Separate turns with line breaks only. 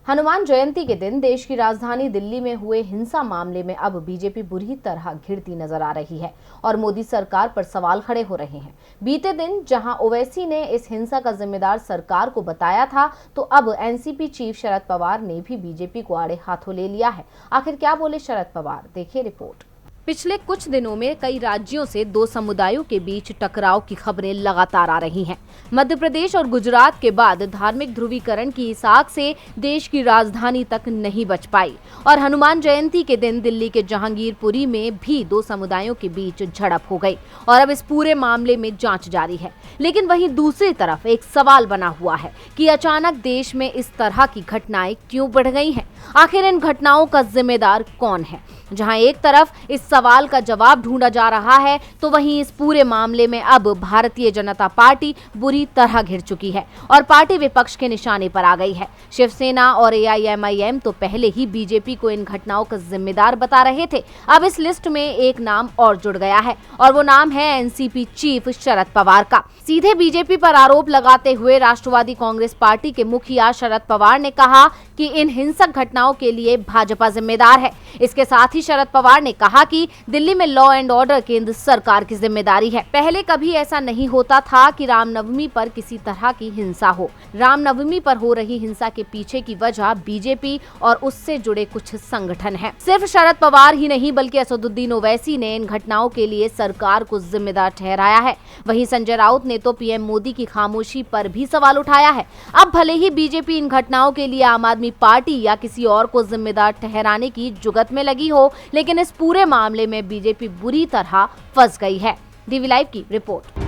हनुमान जयंती के दिन देश की राजधानी दिल्ली में हुए हिंसा मामले में अब बीजेपी बुरी तरह घिरती नजर आ रही है और मोदी सरकार पर सवाल खड़े हो रहे हैं। बीते दिन जहां ओवैसी ने इस हिंसा का जिम्मेदार सरकार को बताया था, तो अब एनसीपी चीफ शरद पवार ने भी बीजेपी को आड़े हाथों ले लिया है। आखिर क्या बोले शरद पवार, देखिए रिपोर्ट। पिछले कुछ दिनों में कई राज्यों से दो समुदायों के बीच टकराव की खबरें लगातार आ रही हैं। मध्य प्रदेश और गुजरात के बाद धार्मिक ध्रुवीकरण की इस आग से देश की राजधानी तक नहीं बच पाई और हनुमान जयंती के दिन दिल्ली के जहांगीरपुरी में भी दो समुदायों के बीच झड़प हो गई और अब इस पूरे मामले में जांच जारी है। लेकिन वहीं दूसरी तरफ एक सवाल बना हुआ है कि अचानक देश में इस तरह की घटनाएं क्यों बढ़ गई हैं? आखिर इन घटनाओं का जिम्मेदार कौन है? जहां एक तरफ इस सवाल का जवाब ढूंढा जा रहा है, तो वहीं इस पूरे मामले में अब भारतीय जनता पार्टी बुरी तरह घिर चुकी है और पार्टी विपक्ष के निशाने पर आ गई है। शिवसेना और एआईएमआईएम तो पहले ही बीजेपी को इन घटनाओं का जिम्मेदार बता रहे थे। अब इस लिस्ट में एक नाम और जुड़ गया है और वो नाम है एनसीपी चीफ शरद पवार का। सीधे बीजेपी पर आरोप लगाते हुए राष्ट्रवादी कांग्रेस पार्टी के मुखिया शरद पवार ने कहा कि इन हिंसक घटनाओं के लिए भाजपा जिम्मेदार है। इसके साथ ही शरद पवार ने कहा कि दिल्ली में लॉ एंड ऑर्डर केंद्र सरकार की जिम्मेदारी है। पहले कभी ऐसा नहीं होता था कि रामनवमी पर किसी तरह की हिंसा हो। रामनवमी पर हो रही हिंसा के पीछे की वजह बीजेपी और उससे जुड़े कुछ संगठन हैं। सिर्फ शरद पवार ही नहीं बल्कि असदुद्दीन ओवैसी ने इन घटनाओं के लिए सरकार को जिम्मेदार ठहराया है। वहीं संजय राउत ने तो पीएम मोदी की खामोशी पर भी सवाल उठाया है। अब भले ही बीजेपी इन घटनाओं के लिए आम आदमी पार्टी या किसी और को जिम्मेदार ठहराने की जुगत में लगी हो, लेकिन इस पूरे मामले में बीजेपी बुरी तरह फंस गई है। डीवी लाइव की रिपोर्ट।